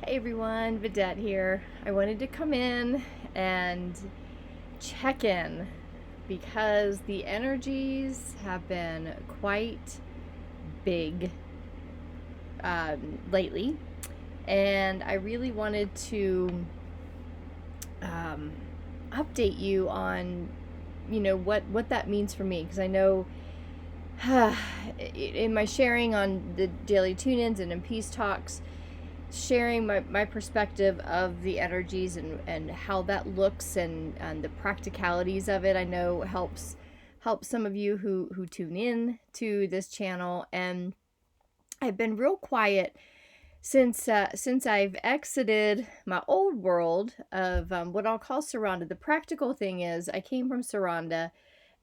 Hey everyone, Vidette here. I wanted to come in and check in because the energies have been quite big lately, and I really wanted to um, update you on, what that means for me because I know in my sharing on the daily tune-ins and in peace talks, sharing my perspective of the energies and how that looks and the practicalities of it, I know helps some of you who tune in to this channel. And I've been real quiet since I've exited my old world of what I'll call Saranda. The practical thing is I came from Saranda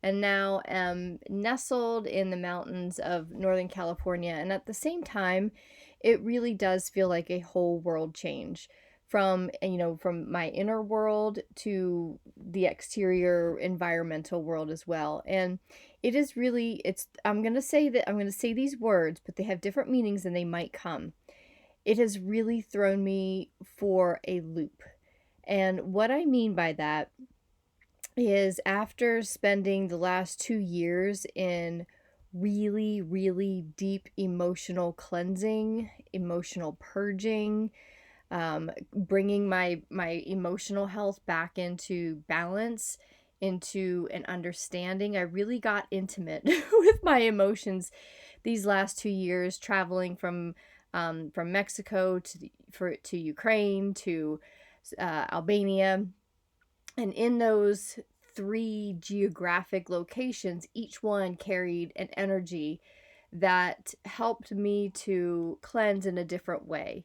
and now am nestled in the mountains of Northern California. And at the same time, it really does feel like a whole world change from my inner world to the exterior environmental world as well. And it is really, I'm going to say these words, but they have different meanings and they might come. It has really thrown me for a loop. And what I mean by that is after spending the last 2 years in really, really deep emotional cleansing, emotional purging, bringing my emotional health back into balance, into an understanding. I really got intimate with my emotions these last 2 years, traveling from Mexico to Ukraine to Albania, and in those three geographic locations, each one carried an energy that helped me to cleanse in a different way.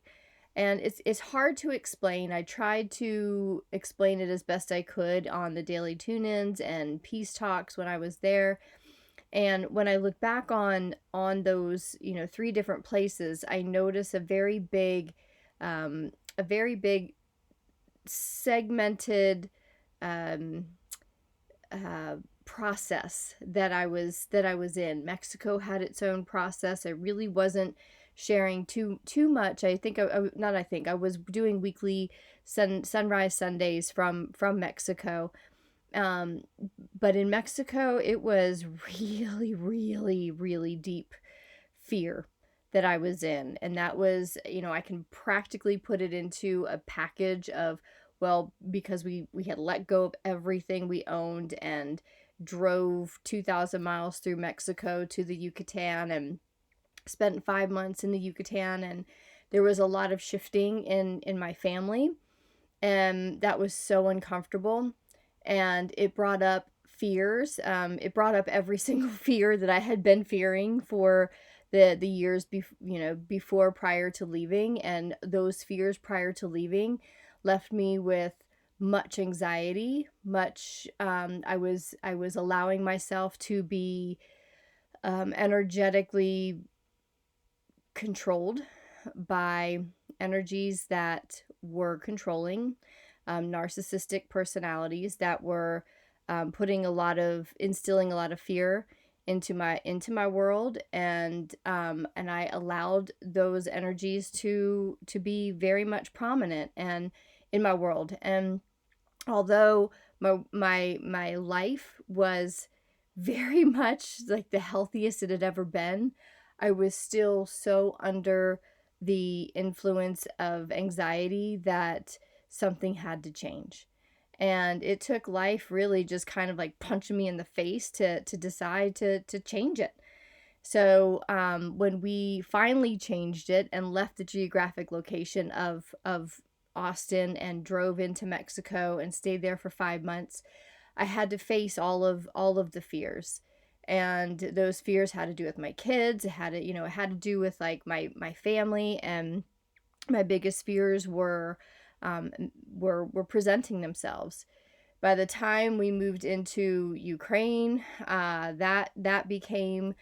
And it's hard to explain. I tried to explain it as best I could on the daily tune-ins and peace talks when I was there. And when I look back on those, three different places, I notice a very big segmented um, process that I was in. Mexico had its own process. I really wasn't sharing too much. I think I was doing weekly sunrise Sundays from Mexico. Um, but in Mexico, it was really, really, really deep fear that I was in. And that was, I can practically put it into a package of, well, because we had let go of everything we owned and drove 2,000 miles through Mexico to the Yucatan and spent 5 months in the Yucatan. And there was a lot of shifting in my family. And that was so uncomfortable. And it brought up fears. It brought up every single fear that I had been fearing for the years before, prior to leaving. And those fears prior to leaving left me with much anxiety. I was allowing myself to be energetically controlled by energies that were controlling, narcissistic personalities that were instilling a lot of fear into my world. And I allowed those energies to be very much prominent and in my world. And although my life was very much like the healthiest it had ever been, I was still so under the influence of anxiety that something had to change. And it took life really just kind of like punching me in the face to decide to change it. So when we finally changed it and left the geographic location of Austin and drove into Mexico and stayed there for 5 months, I had to face all of the fears. And those fears had to do with my kids. It had to do with like my family. And my biggest fears were presenting themselves. By the time we moved into Ukraine, that became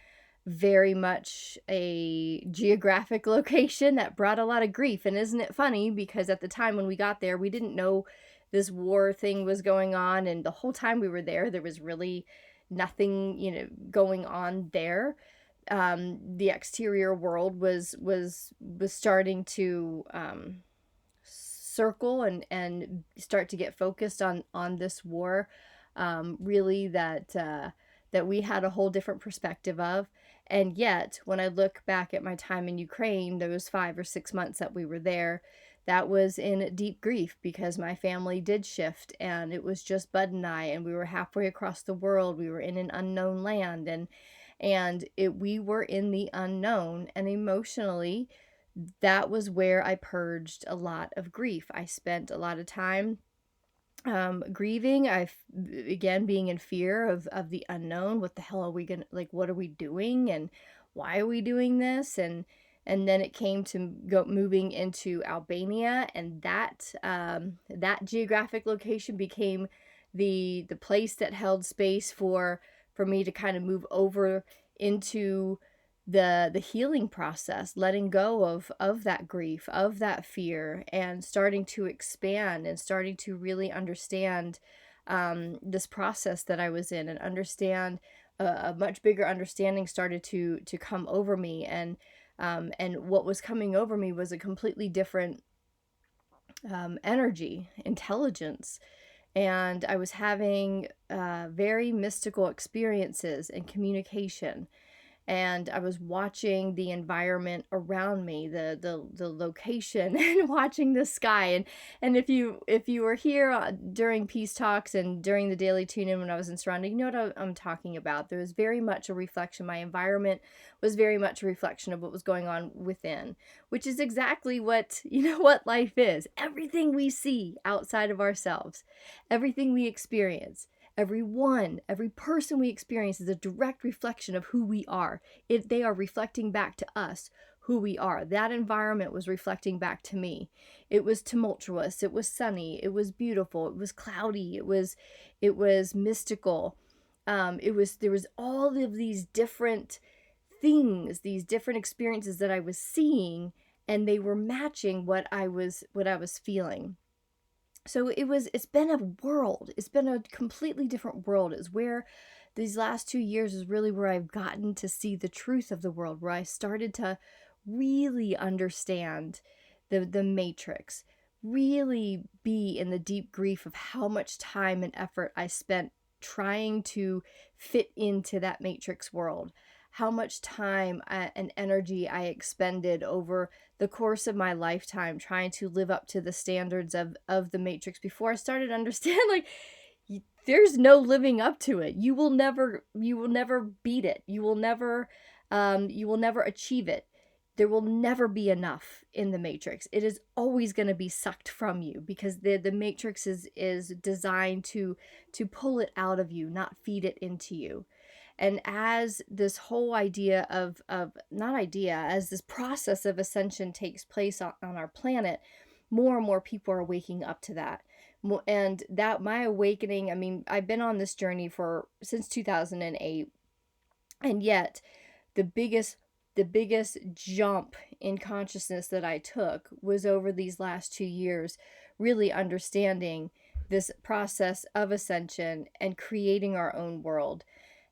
very much a geographic location that brought a lot of grief. And isn't it funny? Because at the time when we got there, we didn't know this war thing was going on. And the whole time we were there was really nothing, going on there. The exterior world was starting to circle and start to get focused on this war, really that we had a whole different perspective of. And yet, when I look back at my time in Ukraine, those 5 or 6 months that we were there, that was in deep grief because my family did shift, and it was just Bud and I, and we were halfway across the world. We were in an unknown land, we were in the unknown, and emotionally, that was where I purged a lot of grief. I spent a lot of time grieving. Again, being in fear of the unknown. What the hell are we gonna, like, what are we doing, and why are we doing this? And then it came to moving into Albania, and that geographic location became the place that held space for me to kind of move over into the healing process, letting go of that grief, of that fear, and starting to expand and starting to really understand this process that I was in, and understand a much bigger understanding started to come over me. And what was coming over me was a completely different energy, intelligence. And I was having very mystical experiences and communication, and I was watching the environment around me, the location, and watching the sky. And if you were here during peace talks and during the daily tune in when I was in surrounding, you know what I'm talking about. There was very much a reflection. My environment was very much a reflection of what was going on within, which is exactly what what life is. Everything we see outside of ourselves, everything we experience, every person we experience is a direct reflection of who we are. They are reflecting back to us who we are. That environment was reflecting back to me. It was tumultuous, it was sunny, it was beautiful, it was cloudy, it was mystical. There was all of these different things, these different experiences that I was seeing, and they were matching what I was feeling. So it's been a world. It's been a completely different world. It's where these last 2 years is really where I've gotten to see the truth of the world, where I started to really understand the matrix, really be in the deep grief of how much time and effort I spent trying to fit into that matrix world, how much time and energy I expended over the course of my lifetime trying to live up to the standards of the matrix before I started to understand, like, there's no living up to it. You will never beat it. You will never achieve it. There will never be enough in the matrix. It is always going to be sucked from you, because the matrix is designed to pull it out of you, not feed it into you. And as this whole idea as this process of ascension takes place on our planet, more and more people are waking up to that. And that my awakening, I mean, I've been on this journey since 2008, and yet the biggest jump in consciousness that I took was over these last 2 years, really understanding this process of ascension and creating our own world.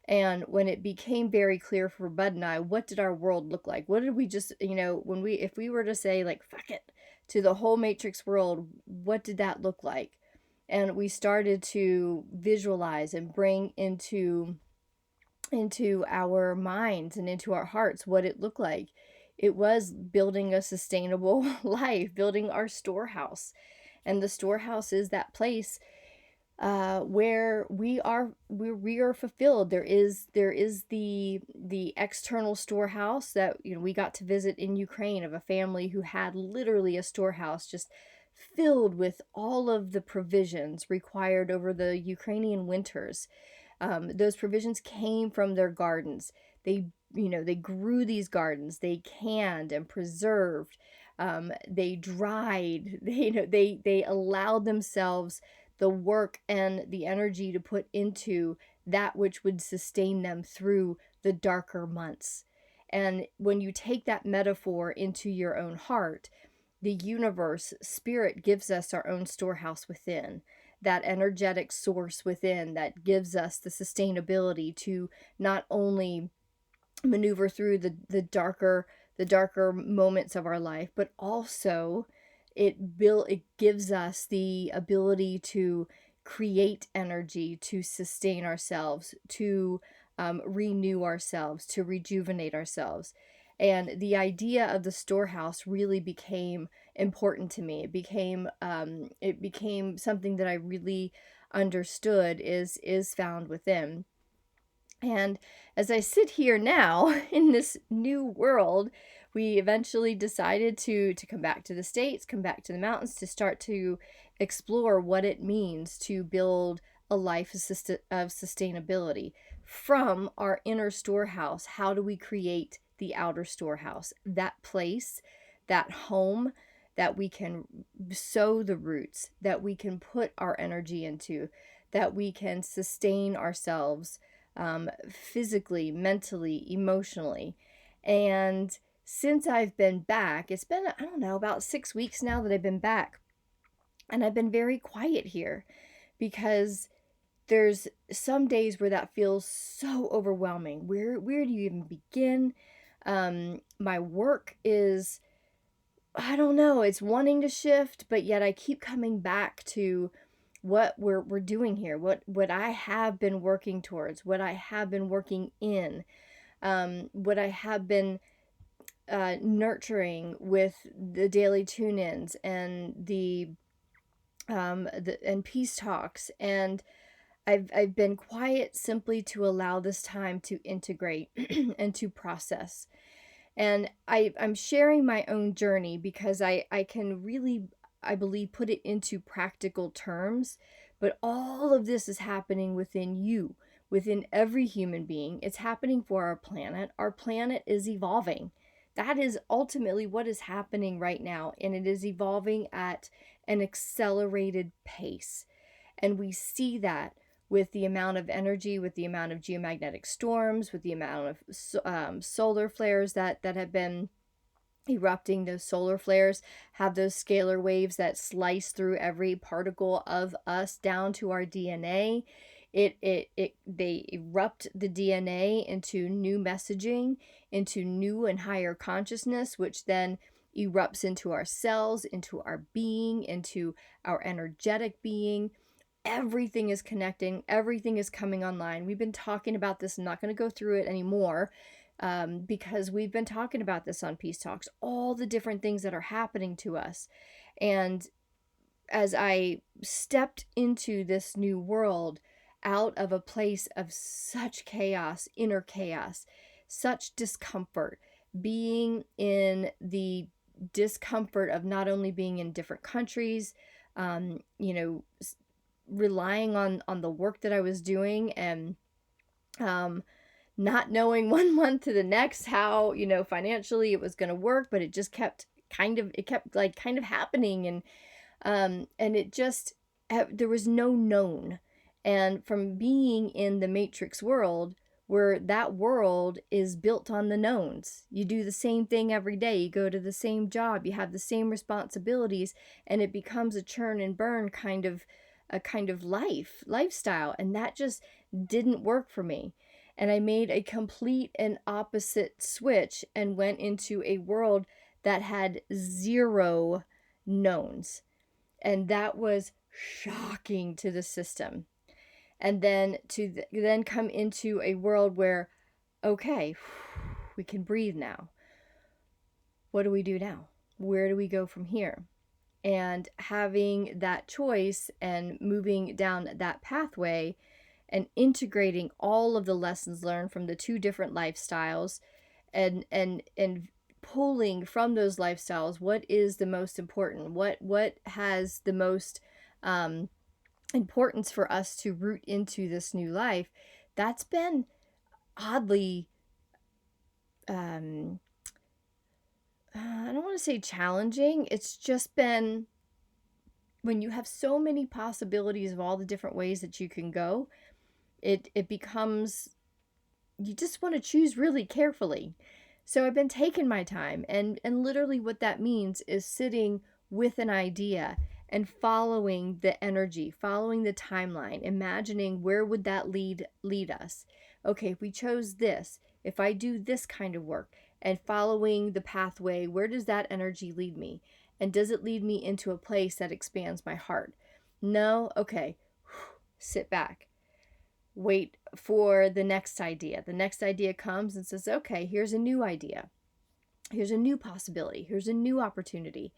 And when it became very clear for Bud and I, what did our world look like? What did we just, if we were to say, like, fuck it to the whole matrix world, what did that look like? And we started to visualize and bring into our minds and into our hearts what it looked like. It was building a sustainable life, building our storehouse. And the storehouse is that place where we are fulfilled. There is the external storehouse that we got to visit in Ukraine, of a family who had literally a storehouse just filled with all of the provisions required over the Ukrainian winters. Those provisions came from their gardens. They grew these gardens. They canned and preserved. They dried. They allowed themselves the work and the energy to put into that which would sustain them through the darker months. And when you take that metaphor into your own heart, the universe, spirit, gives us our own storehouse within, that energetic source within that gives us the sustainability to not only maneuver through the darker moments of our life, but also it gives us the ability to create energy, to sustain ourselves, to renew ourselves, to rejuvenate ourselves. And the idea of the storehouse really became important to me. It became something that I really understood is found within. And as I sit here now in this new world, we eventually decided to come back to the States, come back to the mountains, to start to explore what it means to build a life of sustainability from our inner storehouse. How do we create the outer storehouse? That place, that home that we can sow the roots, that we can put our energy into, that we can sustain ourselves physically, mentally, emotionally. And since I've been back, it's been, I don't know, about 6 weeks now that I've been back. And I've been very quiet here because there's some days where that feels so overwhelming. Where do you even begin? My work is, I don't know, it's wanting to shift, but yet I keep coming back to what we're doing here, what I have been working towards, what I have been working in, what I have been nurturing with the daily tune-ins and the and peace talks. And I've been quiet simply to allow this time to integrate and to process. And I'm sharing my own journey because I can really, I believe, put it into practical terms. But all of this is happening within you, within every human being. It's happening for our planet. Our planet is evolving. That is ultimately what is happening right now. And it is evolving at an accelerated pace. And we see that with the amount of energy, with the amount of geomagnetic storms, with the amount of solar flares that have been erupting. Those solar flares have those scalar waves that slice through every particle of us down to our DNA. They erupt the DNA into new messaging, into new and higher consciousness, which then erupts into our cells, into our being, into our energetic being. Everything is connecting, everything is coming online. We've been talking about this. I'm not going to go through it anymore, because we've been talking about this on Peace Talks, all the different things that are happening to us. And as I stepped into this new world out of a place of such chaos, inner chaos, such discomfort, being in the discomfort of not only being in different countries, you know, relying on the work that I was doing, and um not knowing one month to the next how, financially it was going to work, but it just kept kind of happening. And it just, there was no known. And from being in the matrix world, where that world is built on the knowns, you do the same thing every day, you go to the same job, you have the same responsibilities, and it becomes a churn and burn kind of a kind of lifestyle. And that just didn't work for me. And I made a complete and opposite switch and went into a world that had zero knowns. And that was shocking to the system. And then then come into a world where, okay, we can breathe now. What do we do now? Where do we go from here? And having that choice and moving down that pathway and integrating all of the lessons learned from the two different lifestyles, and pulling from those lifestyles what is the most important, what has the most importance for us to root into this new life. That's been oddly, um I don't want to say challenging. It's just been, when you have so many possibilities of all the different ways that you can go, it becomes, you just want to choose really carefully. So I've been taking my time, and literally what that means is sitting with an idea and following the energy, following the timeline, imagining where would that lead us. Okay, if we chose this, if I do this kind of work, and following the pathway, where does that energy lead me? And does it lead me into a place that expands my heart? No? Okay. Sit back. Wait for the next idea. The next idea comes and says, okay, here's a new idea. Here's a new possibility. Here's a new opportunity.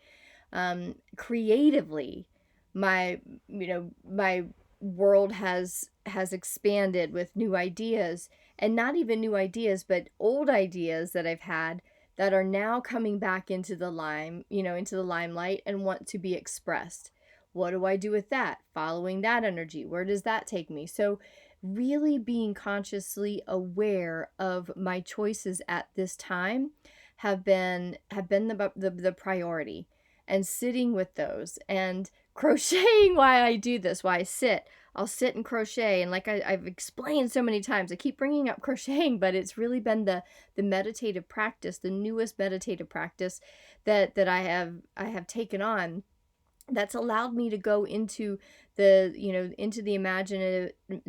Creatively, my my world has expanded with new ideas, and not even new ideas, but old ideas that I've had that are now coming back into the into the limelight and want to be expressed. What do I do with that? Following that energy, where does that take me? So really being consciously aware of my choices at this time have been the priority, and sitting with those and crocheting. Why I do this, why I sit, I'll sit and crochet. And like I've explained so many times, I keep bringing up crocheting, but it's really been the meditative practice, the newest meditative practice that I have taken on, that's allowed me to go into the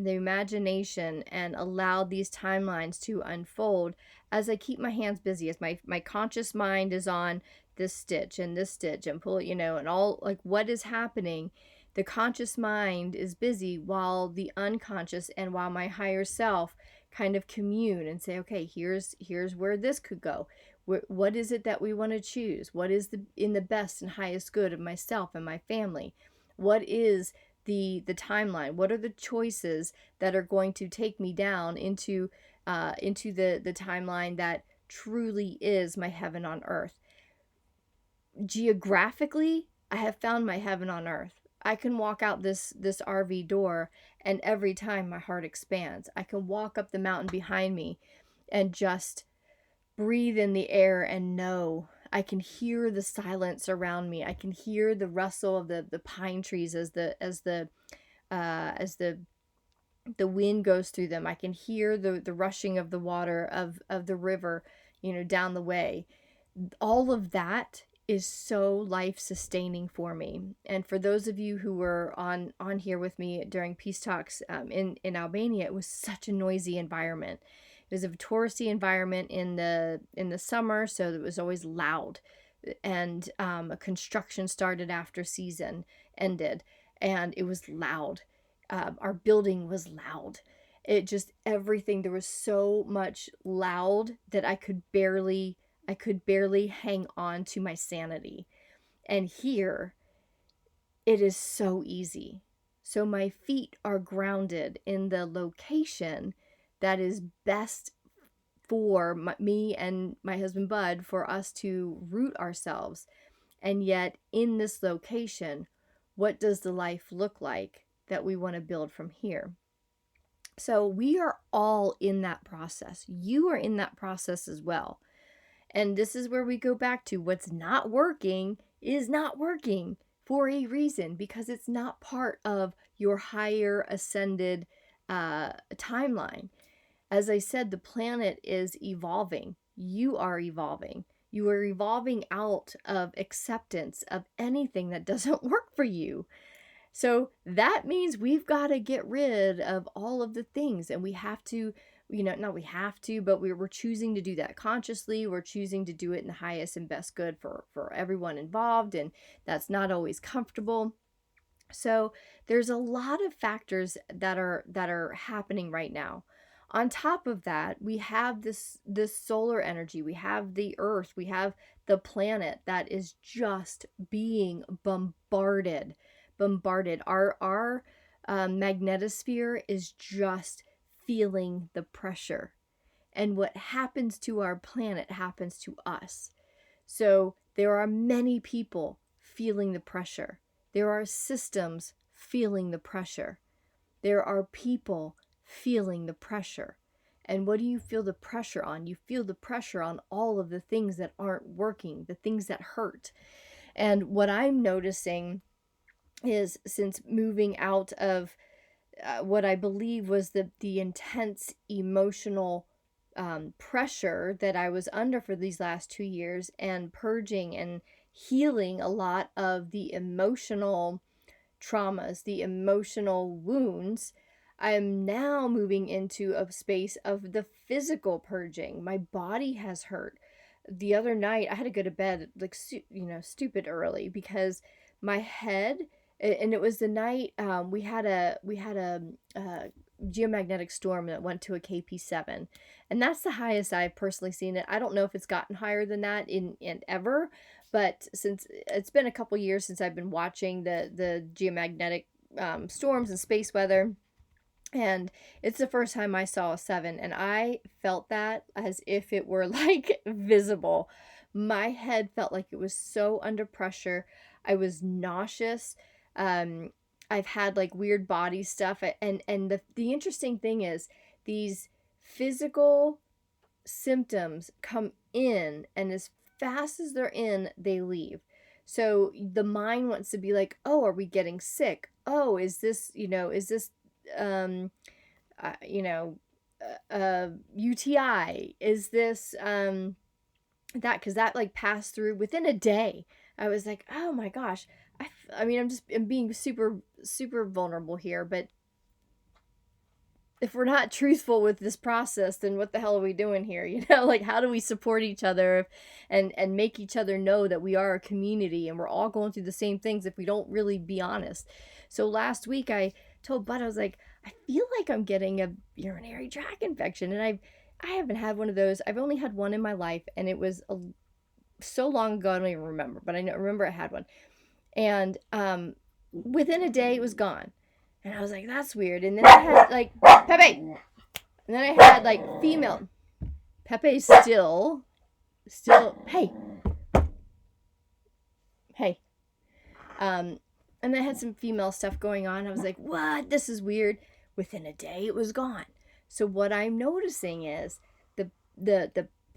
imagination, and allow these timelines to unfold as I keep my hands busy, as my conscious mind is on this stitch and this stitch and pull, and all, like, what is happening. The conscious mind is busy while the unconscious and while my higher self kind of commune and say, okay, here's where this could go. What is it that we want to choose? What is in the best and highest good of myself and my family? What is the timeline? What are the choices that are going to take me down into the timeline that truly is my heaven on earth? Geographically, I have found my heaven on earth. I can walk out this RV door, and every time my heart expands. I can walk up the mountain behind me and just breathe in the air and know. I can hear the silence around me. I can hear the rustle of the pine trees as the wind goes through them. I can hear the rushing of the water of the river, down the way. All of that is so life sustaining for me. And for those of you who were on here with me during peace talks, in Albania, it was such a noisy environment. It was a touristy environment in the summer, so it was always loud. And a construction started after season ended, and it was loud. Our building was loud. It just, everything, there was so much loud that I could barely hang on to my sanity. And here, it is so easy. So my feet are grounded in the location that is best for me and my husband Bud, for us to root ourselves. And yet, in this location, what does the life look like that we want to build from here? So we are all in that process. You are in that process as well. And this is where we go back to what's not working is not working for a reason, because it's not part of your higher ascended timeline. As I said, the planet is evolving. You are evolving. You are evolving out of acceptance of anything that doesn't work for you. So that means we've got to get rid of all of the things, and we have to, not we have to, but we're choosing to do that consciously. We're choosing to do it in the highest and best good for everyone involved, and that's not always comfortable. So there's a lot of factors that are happening right now. On top of that, we have this solar energy. We have the earth. We have the planet that is just being bombarded. Our magnetosphere is just feeling the pressure. And what happens to our planet happens to us. So there are many people feeling the pressure. There are systems feeling the pressure. There are people feeling the pressure. And what do you feel the pressure on? You feel the pressure on all of the things that aren't working, the things that hurt. And what I'm noticing is, since moving out of what I believe was the intense emotional pressure that I was under for these last 2 years, and purging and healing a lot of the emotional traumas, the emotional wounds, I am now moving into a space of the physical purging. My body has hurt. the other night I had to go to bed like stupid early because my head, and it was the night we had a geomagnetic storm that went to a KP7, and that's the highest I've personally seen it. I don't know if it's gotten higher than that in ever, but since it's been a couple years since I've been watching the geomagnetic storms and space weather, and it's the first time I saw a 7, and I felt that as if it were like visible. My head felt like it was so under pressure. I was nauseous. Um, I've had like weird body stuff, and the interesting thing is these physical symptoms come in, and as fast as they're in, they leave. So the mind wants to be like, oh, are we getting sick? Oh, is this um you know UTI? Is this that, because that like passed through within a day. I was like, oh my gosh. I mean, I'm being super vulnerable here, but if we're not truthful with this process, then what the hell are we doing here? Like, how do we support each other and make each other know that we are a community and we're all going through the same things if we don't really be honest? So last week I told Bud, I was like, I feel like I'm getting a urinary tract infection, and I haven't had one of those. I've only had one in my life, and it was so long ago I don't even remember, but remember I had one. And within a day it was gone. And I was like, that's weird. And then I had like Pepe. And then I had like female. Pepe's still, hey, hey. And then I had some female stuff going on. I was like, what? This is weird. Within a day, it was gone. So what I'm noticing is the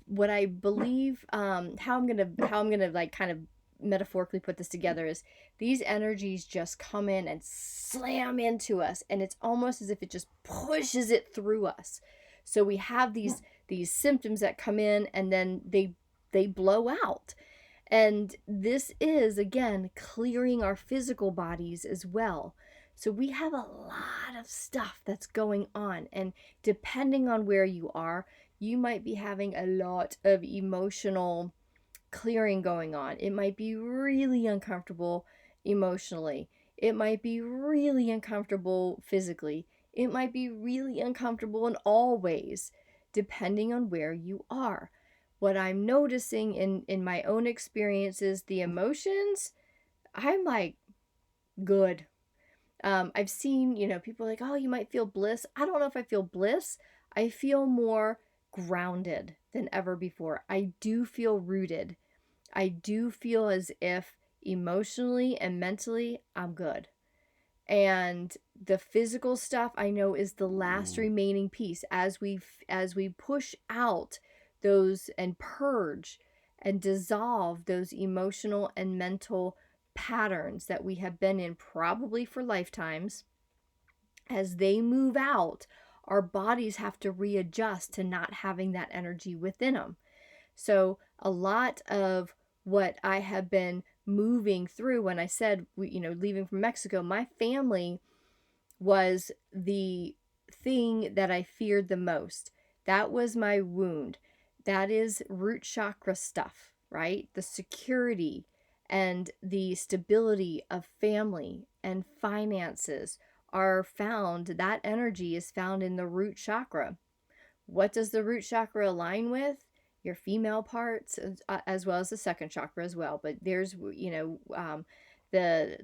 what I believe, how I'm gonna like kind of metaphorically put this together is these energies just come in and slam into us, and it's almost as if it just pushes it through us. So we have these symptoms that come in, and then they blow out. And this is, again, clearing our physical bodies as well. So we have a lot of stuff that's going on. And depending on where you are, you might be having a lot of emotional clearing going on. It might be really uncomfortable emotionally. It might be really uncomfortable physically. It might be really uncomfortable in all ways, depending on where you are. What I'm noticing in my own experiences, the emotions, I'm like, good. I've seen, people like, oh, you might feel bliss. I don't know if I feel bliss. I feel more grounded than ever before. I do feel rooted. I do feel as if emotionally and mentally I'm good. And the physical stuff I know is the last remaining piece as we push out those and purge and dissolve those emotional and mental patterns that we have been in probably for lifetimes. As they move out, our bodies have to readjust to not having that energy within them. So a lot of what I have been moving through, when I said, leaving from Mexico, my family was the thing that I feared the most. That was my wound. That is root chakra stuff, right? The security and the stability of family and finances are found, that energy is found in the root chakra. What does the root chakra align with? Your female parts, as well as the second chakra as well. But there's, the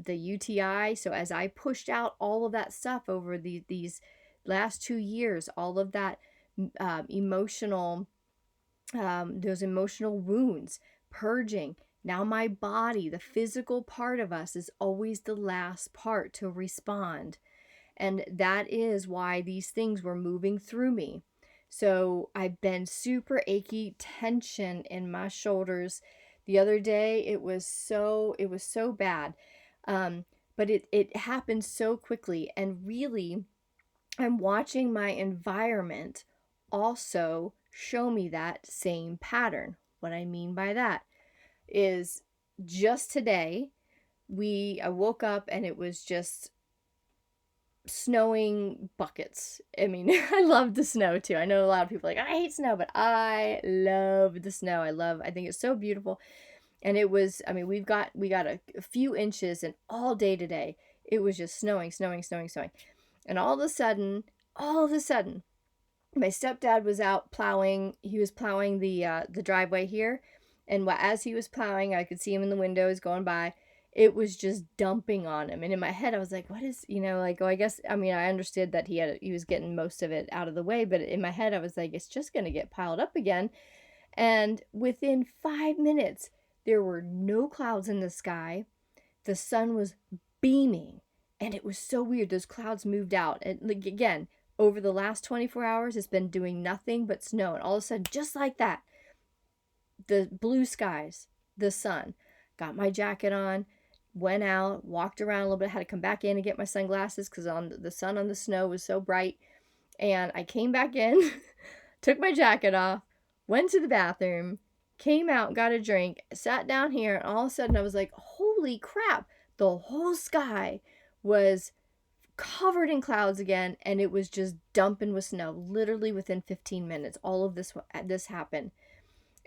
UTI. So as I pushed out all of that stuff over these last 2 years, all of that emotional, those emotional wounds, purging. Now my body, the physical part of us, is always the last part to respond. And that is why these things were moving through me. So I've been super achy, tension in my shoulders. The other day it was so bad. But it happened so quickly, and really I'm watching my environment also show me that same pattern. What I mean by that is, just today I woke up and it was just snowing buckets. I mean, I love the snow too. I know a lot of people are like, I hate snow, but I love the snow. I think it's so beautiful. And it was, I mean, we got a few inches, and all day today, it was just snowing, snowing, snowing, snowing. And all of a sudden, my stepdad was out plowing. He was plowing the driveway here, and as he was plowing, I could see him in the windows going by. It was just dumping on him, and in my head, I was like, "What is, like, oh, I guess." I mean, I understood that he was getting most of it out of the way, but in my head, I was like, "It's just gonna get piled up again." And within 5 minutes, there were no clouds in the sky. The sun was beaming, and it was so weird. Those clouds moved out, and like, again, over the last 24 hours, it's been doing nothing but snow, and all of a sudden, just like that, the blue skies, the sun. Got my jacket on, went out, walked around a little bit, had to come back in and get my sunglasses because on the sun on the snow was so bright. And I came back in, took my jacket off, went to the bathroom, came out, got a drink, sat down here, and all of a sudden I was like, holy crap, the whole sky was covered in clouds again, and it was just dumping with snow. Literally within 15 minutes, all of this happened.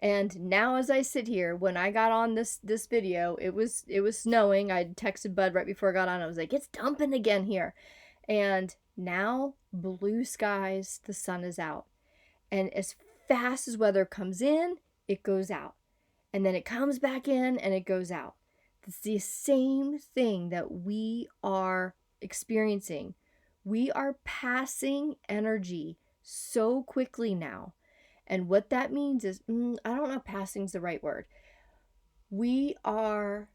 And now as I sit here, when I got on this video, it was snowing. I texted Bud right before I got on. I was like, it's dumping again here. And now blue skies, the sun is out. And as fast as weather comes in, it goes out. And then it comes back in and it goes out. It's the same thing that we are experiencing. We are passing energy so quickly now. And what that means is, I don't know if passing's the right word. We are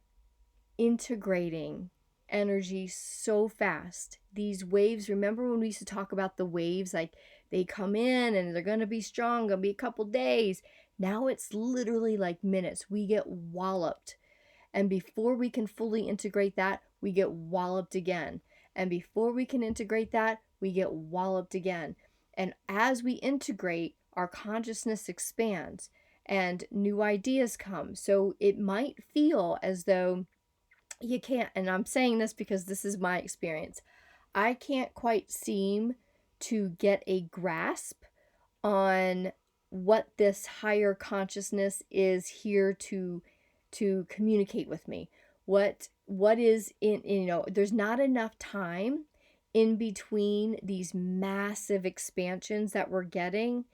integrating energy so fast. These waves, remember when we used to talk about the waves, like they come in and they're going to be strong, going to be a couple days. Now it's literally like minutes. We get walloped. And before we can fully integrate that, we get walloped again. And before we can integrate that, we get walloped again. And as we integrate, our consciousness expands and new ideas come. So it might feel as though you can't, and I'm saying this because this is my experience, I can't quite seem to get a grasp on what this higher consciousness is here to communicate with me. What is in, there's not enough time in between these massive expansions that we're getting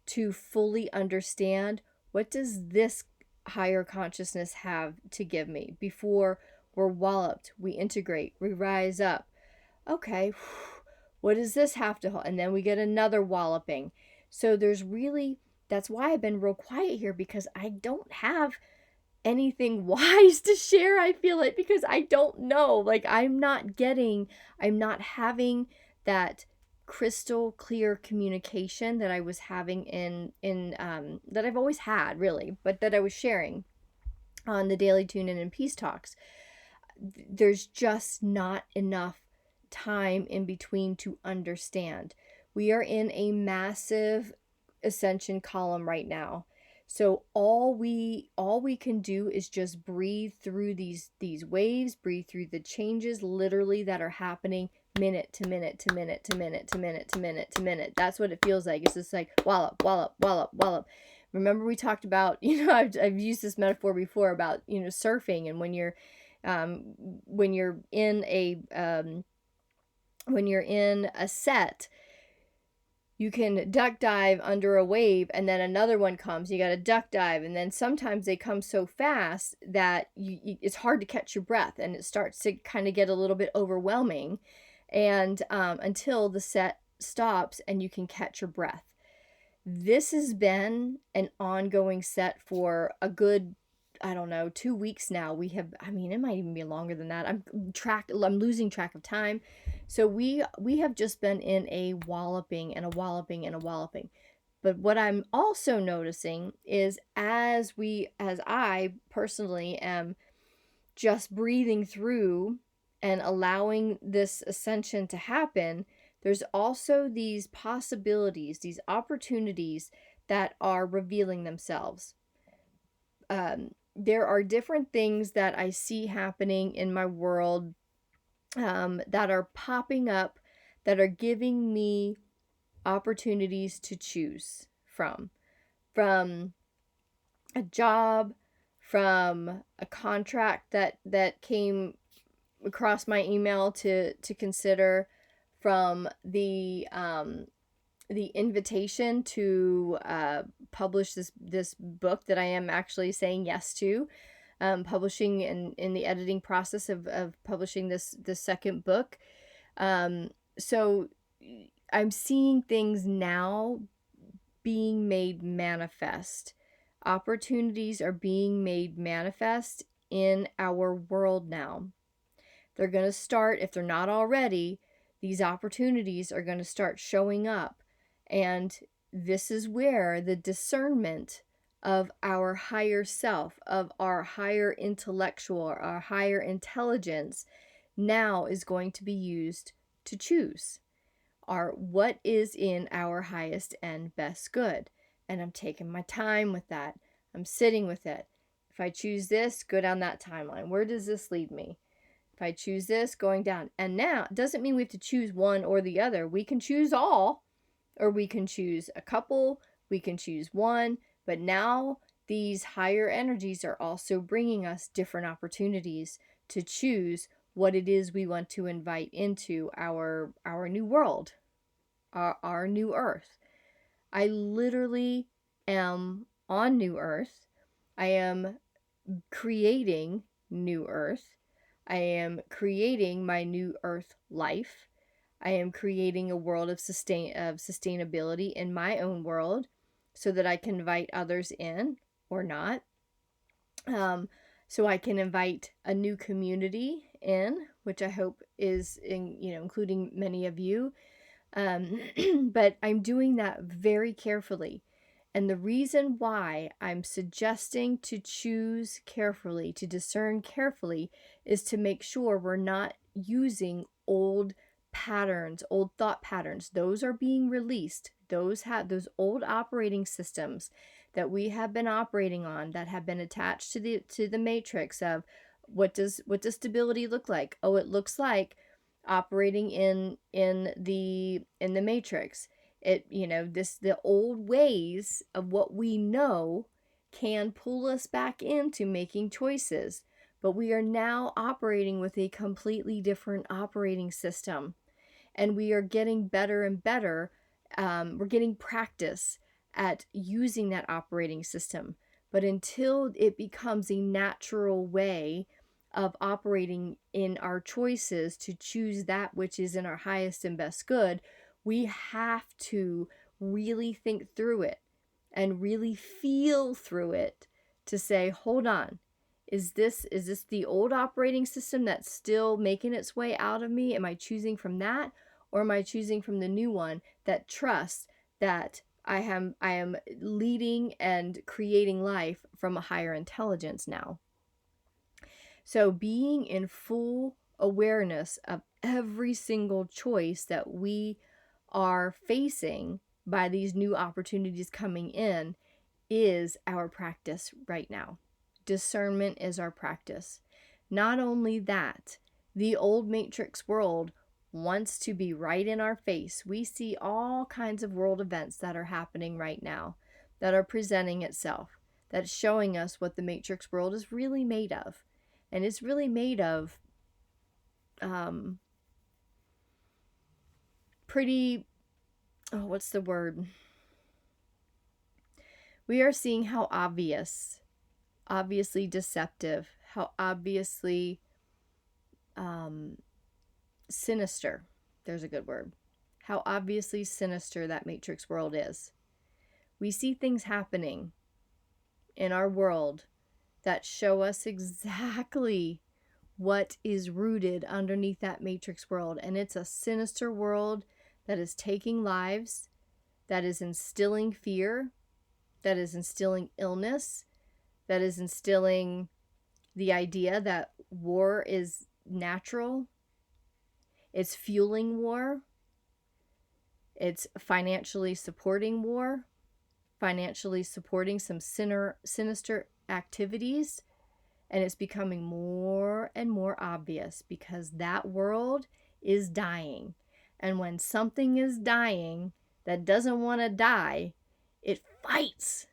to fully understand what does this higher consciousness have to give me before we're walloped, we integrate, we rise up. Okay, what does this have to hold? And then we get another walloping. So that's why I've been real quiet here, because I don't have anything wise to share, I feel it, because I don't know. Like, I'm not having that crystal clear communication that I was having in that I've always had, really, but that I was sharing on the daily tune in and peace talks. There's just not enough time in between to understand. We are in a massive ascension column right now. So all we can do is just breathe through these waves, breathe through the changes literally that are happening minute to minute to minute to minute to minute to minute to minute. That's what it feels like. It's just like wallop, wallop, wallop, wallop. Remember we talked about, I've used this metaphor before about, surfing, and when you're in a set, you can duck dive under a wave, and then another one comes. You got to duck dive, and then sometimes they come so fast that it's hard to catch your breath, and it starts to kind of get a little bit overwhelming, and until the set stops and you can catch your breath. This has been an ongoing set for a good, I don't know, 2 weeks now. It might even be longer than that. I'm losing track of time. So we have just been in a walloping and a walloping and a walloping. But what I'm also noticing is as I personally am just breathing through and allowing this ascension to happen, there's also these possibilities, these opportunities that are revealing themselves. There are different things that I see happening in my world that are popping up that are giving me opportunities to choose from a job, from a contract that came across my email to consider, from the invitation to publish this book that I am actually saying yes to, publishing in the editing process of publishing this second book. So I'm seeing things now being made manifest. Opportunities are being made manifest in our world now. They're going to start, if they're not already, these opportunities are going to start showing up. And this is where the discernment of our higher self, of our higher intellectual, our higher intelligence, now is going to be used to choose what is in our highest and best good. And I'm taking my time with that. I'm sitting with it. If I choose this, go down that timeline. Where does this lead me? If I choose this, going down. And now, it doesn't mean we have to choose one or the other. We can choose all, or we can choose a couple, we can choose one. But now these higher energies are also bringing us different opportunities to choose what it is we want to invite into our new world, our new earth. I literally am on new earth. I am creating new earth. I am creating my new earth life. I am creating a world of sustainability in my own world so that I can invite others in or not. So I can invite a new community in, which I hope is including many of you. But I'm doing that very carefully. And the reason why I'm suggesting to choose carefully, to discern carefully, is to make sure we're not using old patterns, old thought patterns. Those are being released. Those old operating systems that we have been operating on, that have been attached to the matrix of what does stability look like? Oh, it looks like operating in the matrix. The old ways of what we know can pull us back into making choices, but we are now operating with a completely different operating system, and we are getting better and better. We're getting practice at using that operating system, but until it becomes a natural way of operating in our choices to choose that which is in our highest and best good, we have to really think through it and really feel through it to say, hold on, is this the old operating system that's still making its way out of me? Am I choosing from that, or am I choosing from the new one that trusts that I am leading and creating life from a higher intelligence now? So being in full awareness of every single choice that we are facing by these new opportunities coming in is our practice right now. Discernment is our practice. Not only that, the old matrix world wants to be right in our face. We see all kinds of world events that are happening right now, that are presenting itself, that's showing us what the matrix world is really made of. And it's really made of pretty, oh, what's the word? We are seeing how obviously deceptive, how obviously sinister, there's a good word, how obviously sinister that matrix world is. We see things happening in our world that show us exactly what is rooted underneath that matrix world. And it's a sinister world that is taking lives, that is instilling fear, that is instilling illness, that is instilling the idea that war is natural. It's fueling war. It's financially supporting war, financially supporting some sinister activities. And it's becoming more and more obvious because that world is dying. And when something is dying that doesn't want to die, it fights.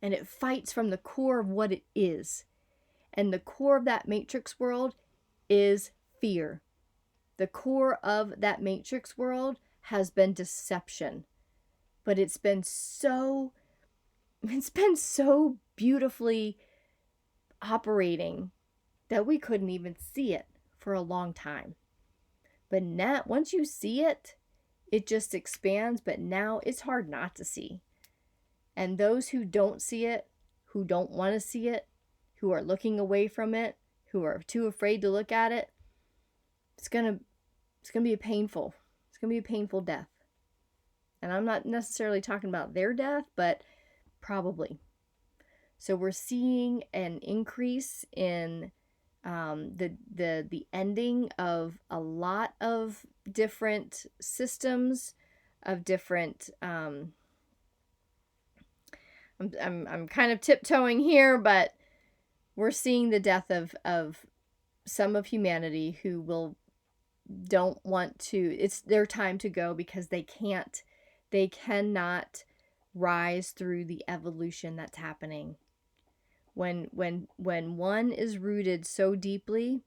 And it fights from the core of what it is. And the core of that matrix world is fear. The core of that matrix world has been deception. But it's been so beautifully operating that we couldn't even see it for a long time. But now, once you see it, it just expands, but now it's hard not to see. And those who don't see it, who don't want to see it, who are looking away from it, who are too afraid to look at it, it's going to be a painful death. And I'm not necessarily talking about their death, but probably. So we're seeing an increase in the ending of a lot of different systems, of different I'm kind of tiptoeing here, but we're seeing the death of some of humanity who don't want to, it's their time to go because they cannot rise through the evolution that's happening. When one is rooted so deeply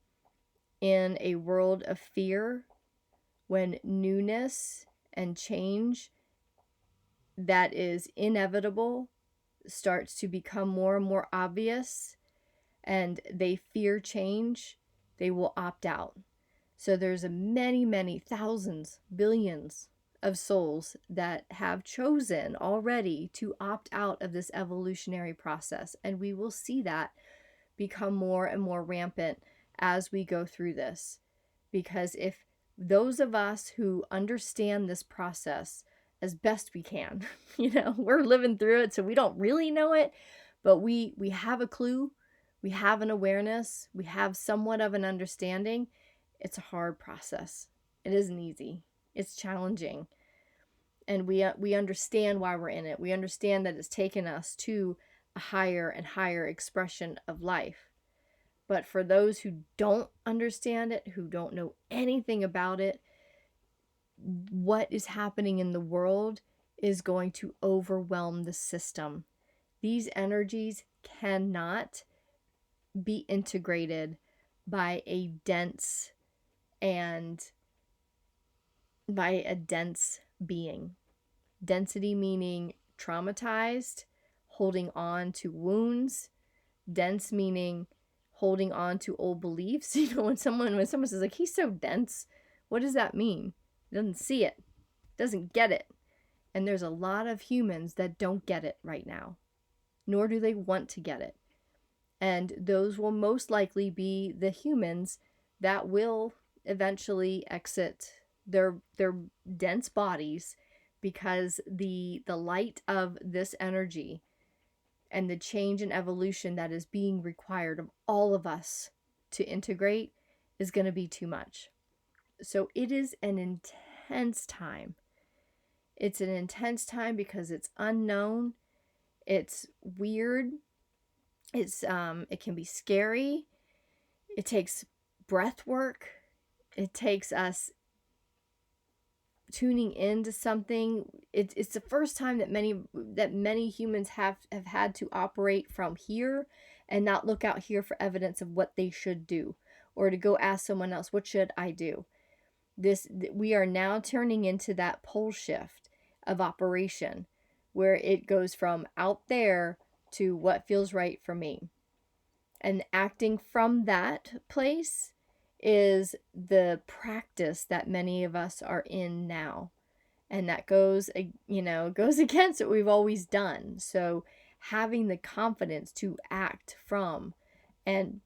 in a world of fear, when newness and change that is inevitable starts to become more and more obvious, and they fear change, they will opt out. So there's many thousands, billions of souls that have chosen already to opt out of this evolutionary process. And we will see that become more and more rampant as we go through this. Because if those of us who understand this process as best we can, we're living through it, so we don't really know it, but we have a clue, we have an awareness, we have somewhat of an understanding. It's a hard process. It isn't easy. It's challenging. And we understand why we're in it. We understand that it's taken us to a higher and higher expression of life. But for those who don't understand it, who don't know anything about it, what is happening in the world is going to overwhelm the system. These energies cannot be integrated by a dense being. Density meaning traumatized, holding on to wounds. Dense meaning holding on to old beliefs. When someone says like, he's so dense, what does that mean? Doesn't see it, doesn't get it. And there's a lot of humans that don't get it right now, nor do they want to get it. And those will most likely be the humans that will eventually exit their dense bodies, because the light of this energy and the change and evolution that is being required of all of us to integrate is going to be too much. So it is an intense time. It's an intense time because it's unknown. It's weird. It can be scary. It takes breath work. It takes us tuning into something. It's the first time that many humans have had to operate from here and not look out here for evidence of what they should do, or to go ask someone else, what should I do? We are now turning into that pole shift of operation, where it goes from out there to what feels right for me. And acting from that place is the practice that many of us are in now. And that goes against what we've always done. So having the confidence to act from and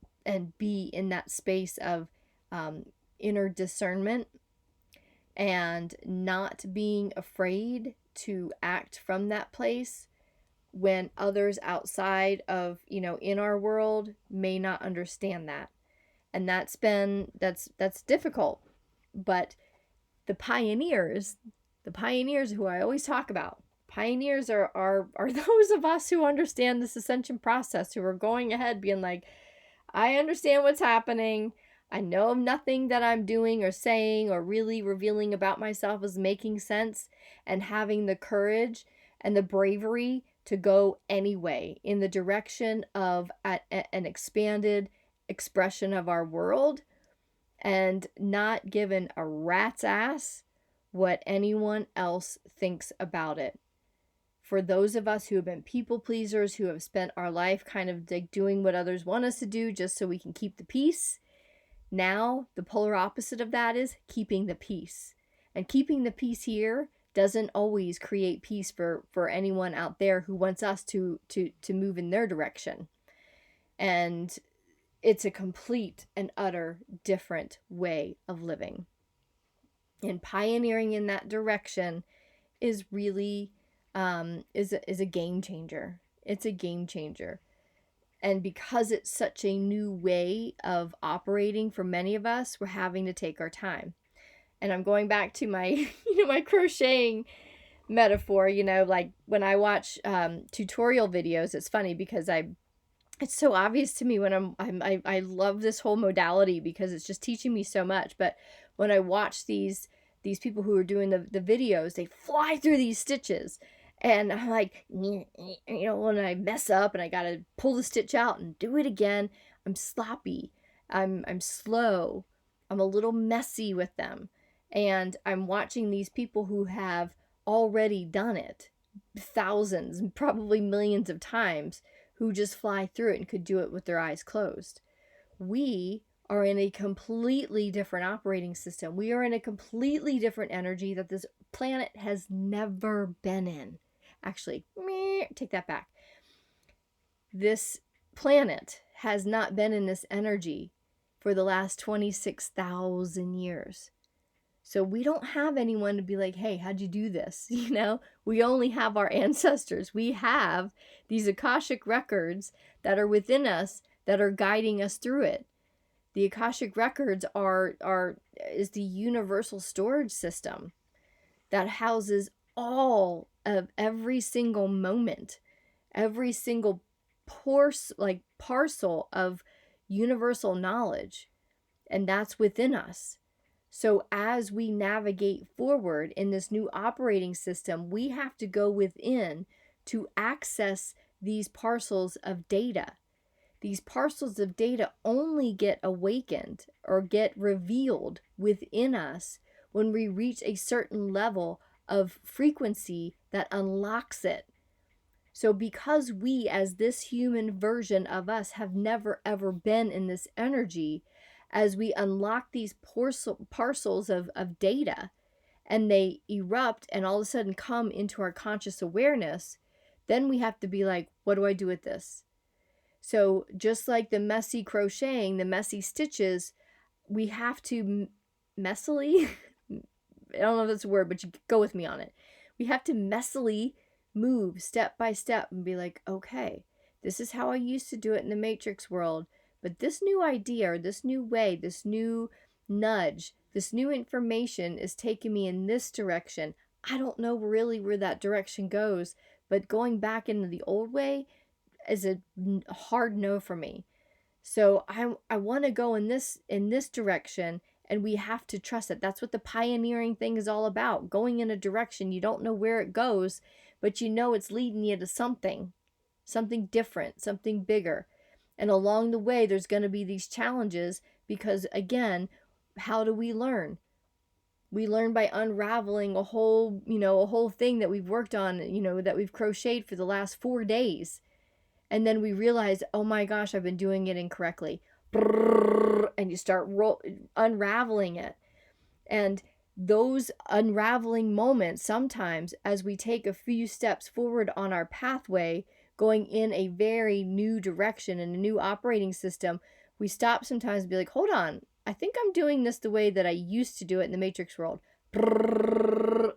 be in that space of inner discernment, and not being afraid to act from that place when others outside of, in our world may not understand that. And that's difficult. But the pioneers who I always talk about, pioneers are those of us who understand this ascension process, who are going ahead being like, I understand what's happening. I know nothing that I'm doing or saying or really revealing about myself is making sense, and having the courage and the bravery to go anyway in the direction of an expanded expression of our world, and not giving a rat's ass what anyone else thinks about it. For those of us who have been people pleasers, who have spent our life kind of like doing what others want us to do just so we can keep the peace, now the polar opposite of that is keeping the peace. And keeping the peace here doesn't always create peace for anyone out there who wants us to move in their direction. And it's a complete and utter different way of living. And pioneering in that direction is really is a game changer. It's a game changer. And because it's such a new way of operating for many of us, we're having to take our time. And I'm going back to my my crocheting metaphor. Like when I watch tutorial videos, it's funny because it's so obvious to me when I love this whole modality because it's just teaching me so much. But when I watch these people who are doing the videos, they fly through these stitches, and I'm like, when I mess up and I gotta pull the stitch out and do it again, I'm sloppy, I'm slow, I'm a little messy with them. And I'm watching these people who have already done it thousands, probably millions of times, who just fly through it and could do it with their eyes closed. We are in a completely different operating system. We are in a completely different energy that this planet has never been in. Actually, take that back. This planet has not been in this energy for the last 26,000 years. So we don't have anyone to be like, hey, how'd you do this? We only have our ancestors. We have these Akashic records that are within us that are guiding us through it. The Akashic records is the universal storage system that houses all of every single moment, every single parcel of universal knowledge, and that's within us. So as we navigate forward in this new operating system, we have to go within to access these parcels of data. These parcels of data only get awakened or get revealed within us when we reach a certain level of frequency that unlocks it. So because we, as this human version of us, have never ever been in this energy, as we unlock these parcels of data and they erupt and all of a sudden come into our conscious awareness, then we have to be like, what do I do with this? So just like the messy crocheting, the messy stitches, we have to messily, I don't know if that's a word, but you go with me on it. We have to messily move step by step and be like, okay, this is how I used to do it in the Matrix world. But this new idea, or this new way, this new nudge, this new information is taking me in this direction. I don't know really where that direction goes, but going back into the old way is a hard no for me. So I want to go in this direction, and we have to trust it. That's what the pioneering thing is all about. Going in a direction you don't know where it goes, but it's leading you to something different, something bigger. And along the way, there's going to be these challenges because, again, how do we learn? We learn by unraveling a whole thing that we've worked on, that we've crocheted for the last 4 days. And then we realize, oh my gosh, I've been doing it incorrectly. And you start unraveling it. And those unraveling moments, sometimes as we take a few steps forward on our pathway, going in a very new direction and a new operating system, we stop sometimes and be like, hold on, I think I'm doing this the way that I used to do it in the Matrix world.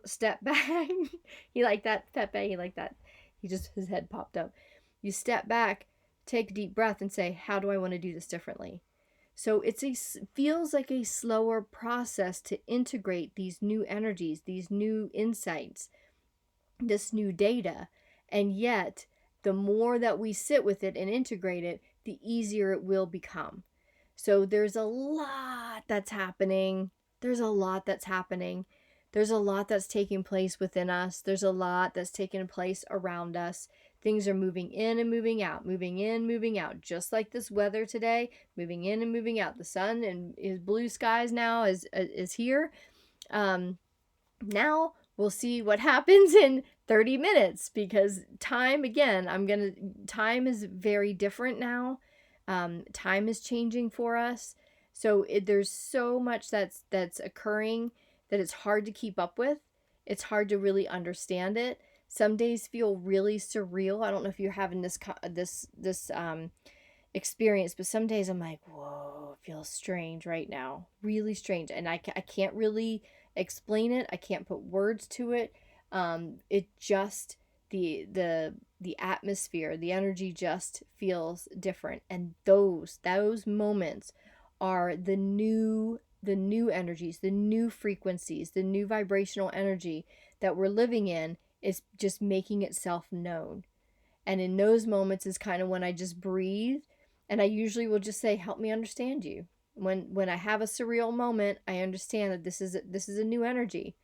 Step back. You like that, Pepe? You like that? His head popped up. You step back, take a deep breath, and say, how do I want to do this differently? So it feels like a slower process to integrate these new energies, these new insights, this new data. And yet, the more that we sit with it and integrate it, the easier it will become. So there's a lot that's happening. There's a lot that's happening. There's a lot that's taking place within us. There's a lot that's taking place around us. Things are moving in and moving out, moving in, moving out, just like this weather today, moving in and moving out. The sun and is blue skies now is here. Um, Now we'll see what happens in 30 minutes because time again, time is very different now. Time is changing for us. So there's so much that's occurring that it's hard to keep up with. It's hard to really understand it. Some days feel really surreal. I don't know if you're having this experience, but some days I'm like, whoa, it feels strange right now, really strange, and I can't really explain it. I can't put words to it. It just the atmosphere, the energy just feels different, and those moments are the new energies, the new frequencies, the new vibrational energy that we're living in is just making itself known. And in those moments is kind of when I just breathe, and I usually will just say, help me understand you. When I have a surreal moment, I understand that this is a new energy.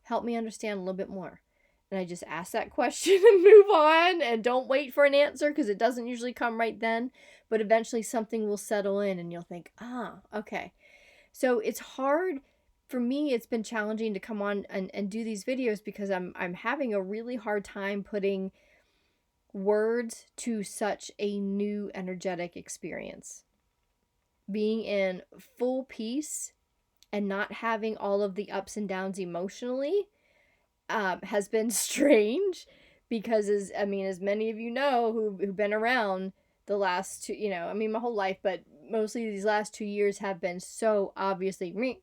Help me understand a little bit more. And I just ask that question and move on and don't wait for an answer because it doesn't usually come right then. But eventually something will settle in and you'll think, okay. So it's hard for me. It's been challenging to come on and do these videos because I'm having a really hard time putting words to such a new energetic experience. Being in full peace and not having all of the ups and downs emotionally has been strange because as many of you know who've been around the last two, my whole life, but mostly these last 2 years have been so obviously me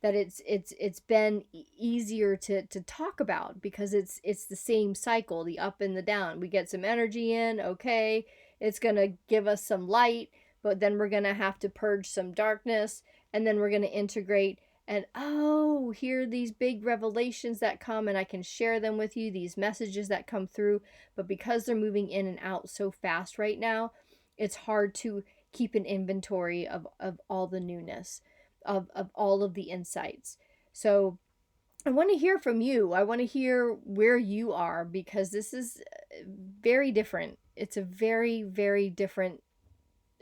that it's been easier to talk about because it's the same cycle, the up and the down. We get some energy in, okay, it's gonna give us some light, but then we're gonna have to purge some darkness, and then we're gonna integrate. And here are these big revelations that come, and I can share them with you, these messages that come through. But because they're moving in and out so fast right now, it's hard to keep an inventory of all the newness, of all of the insights. So I want to hear from you. I want to hear where you are because this is very different. It's a very, very different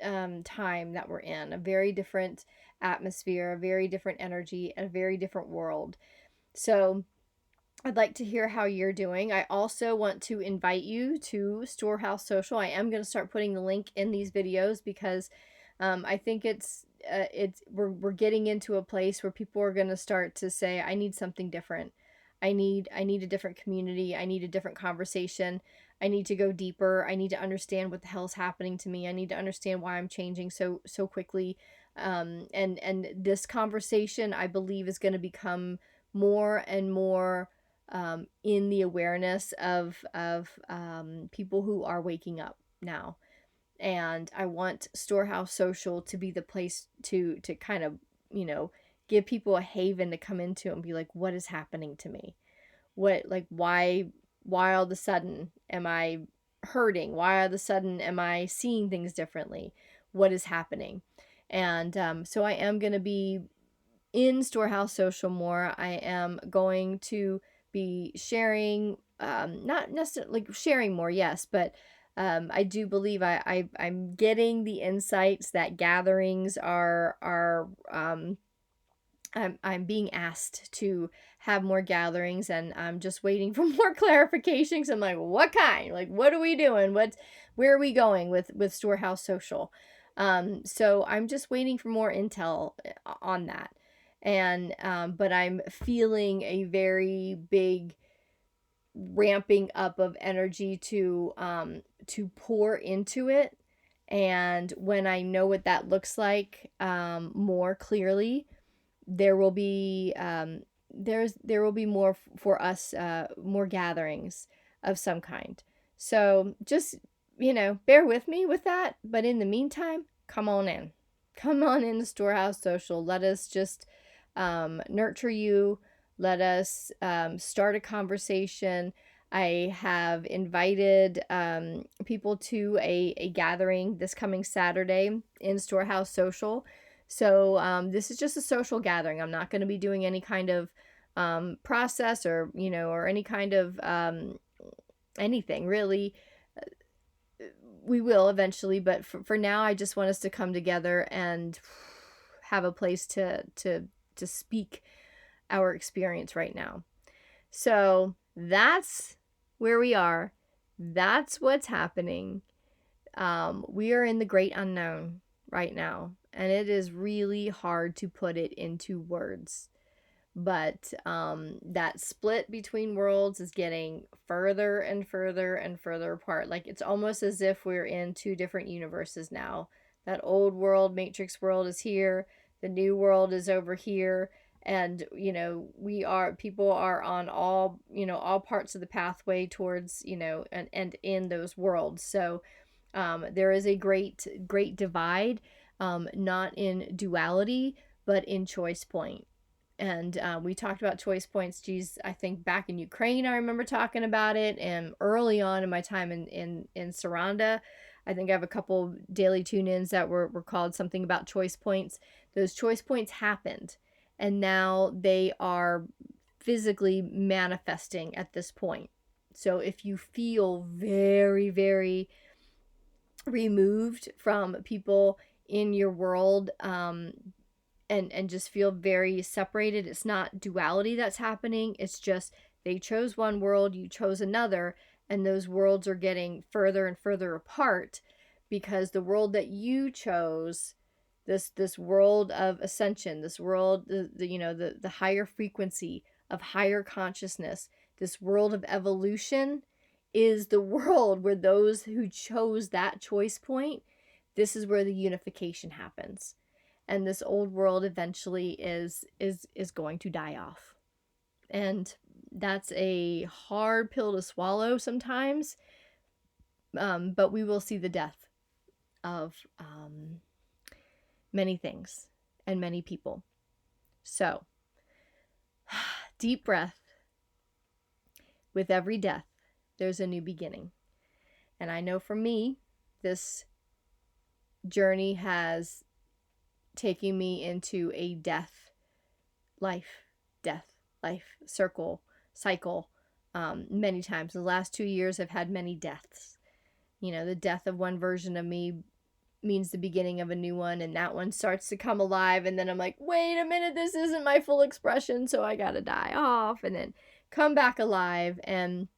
time that we're in, a very different atmosphere, a very different energy, and a very different world. So I'd like to hear how you're doing. I also want to invite you to Storehouse Social. I am going to start putting the link in these videos because I think we're getting into a place where people are going to start to say, I need something different. I need a different community. I need a different conversation. I need to go deeper. I need to understand what the hell is happening to me. I need to understand why I'm changing so quickly. And this conversation, I believe, is going to become more and more in the awareness of people who are waking up now. And I want Storehouse Social to be the place to kind of, give people a haven to come into and be like, what is happening to me? Why all of a sudden am I hurting? Why all of a sudden am I seeing things differently? What is happening? And so I am going to be in Storehouse Social more. I am going to be sharing, not necessarily like sharing more, yes, but I do believe I'm getting the insights that gatherings are I'm being asked to have more gatherings, and I'm just waiting for more clarifications. I'm like, what kind? Like, what are we doing? Where are we going with Storehouse Social? So I'm just waiting for more intel on that. And but I'm feeling a very big ramping up of energy to pour into it. And when I know what that looks like more clearly, there will be there will be more for us, more gatherings of some kind. So just bear with me with that. But in the meantime, come on in the Storehouse Social. Let us just nurture you. Let us start a conversation. I have invited people to a gathering this coming Saturday in Storehouse Social. So this is just a social gathering. I'm not going to be doing any kind of process or, or any kind of anything really. We will eventually, but for now, I just want us to come together and have a place to speak our experience right now. So that's where we are. That's what's happening. We are in the great unknown right now, and it is really hard to put it into words. But that split between worlds is getting further and further and further apart. Like it's almost as if we're in two different universes now. That old world, Matrix world, is here. The new world is over here. And people are on all parts of the pathway towards, and in those worlds. So there is a great divide, not in duality, but in choice point. And we talked about choice points. Geez, I think back in Ukraine, I remember talking about it. And early on in my time in Saranda, I think I have a couple daily tune-ins that were called something about choice points. Those choice points happened. And now they are physically manifesting at this point. So if you feel very, very removed from people in your world, and just feel very separated, it's not duality that's happening. It's just they chose one world, you chose another, and those worlds are getting further and further apart because the world that you chose, this world of ascension, this world, the higher frequency of higher consciousness, this world of evolution, is the world where those who chose that choice point, this is where the unification happens. And this old world eventually is going to die off. And that's a hard pill to swallow sometimes, but we will see the death of many things and many people. So deep breath. With every death there's a new beginning. And I know for me, this journey has taken me into a death life cycle many times. The last 2 years I've had many deaths. The death of one version of me means the beginning of a new one, and that one starts to come alive, and then I'm like, wait a minute, this isn't my full expression, so I gotta die off and then come back alive. And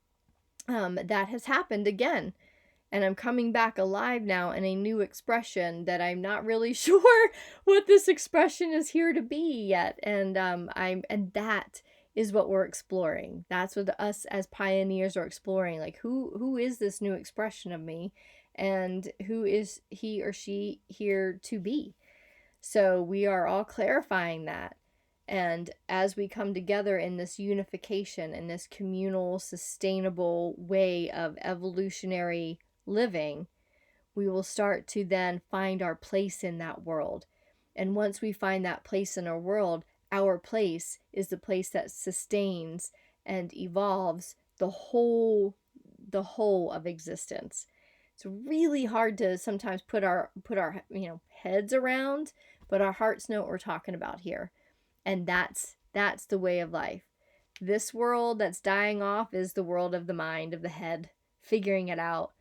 that has happened again, and I'm coming back alive now in a new expression that I'm not really sure what this expression is here to be yet. And and that is what we're exploring. That's what us as pioneers are exploring. Like who is this new expression of me, and who is he or she here to be? So we are all clarifying that. And as we come together in this unification, in this communal, sustainable way of evolutionary living, we will start to then find our place in that world. And once we find that place in our world, our place is the place that sustains and evolves the whole of existence. It's really hard to sometimes put our heads around, but our hearts know what we're talking about here. And that's the way of life. This world that's dying off is the world of the mind, of the head, figuring it out,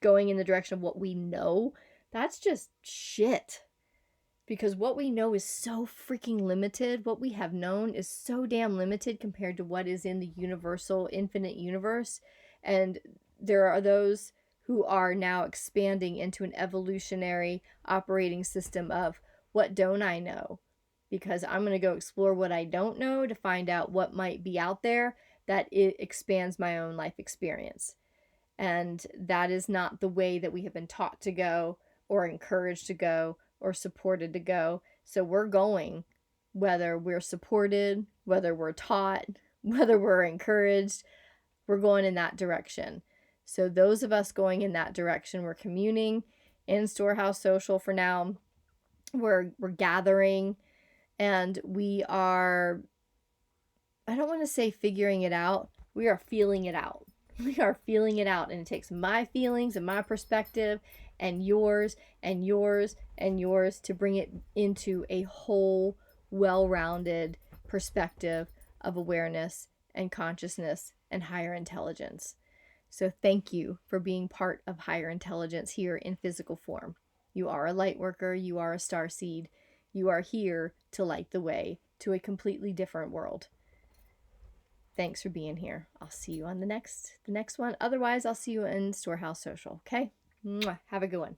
going in the direction of what we know. That's just shit. Because what we know is so freaking limited. What we have known is so damn limited compared to what is in the universal, infinite universe. And there are those who are now expanding into an evolutionary operating system of what don't I know? Because I'm going to go explore what I don't know to find out what might be out there that it expands my own life experience. And that is not the way that we have been taught to go, or encouraged to go, or supported to go. So we're going, whether we're supported, whether we're taught, whether we're encouraged, we're going in that direction. So those of us going in that direction, we're communing in Storehouse Social for now. We're gathering, and we are, I don't want to say figuring it out, we are feeling it out. We are feeling it out, and it takes my feelings and my perspective and yours and yours and yours to bring it into a whole, well-rounded perspective of awareness and consciousness and higher intelligence. So thank you for being part of higher intelligence here in physical form. You are a light worker, you are a star seed. You are here to light the way to a completely different world. Thanks for being here. I'll see you on the next one. Otherwise, I'll see you in Storehouse Social, okay? Mwah. Have a good one.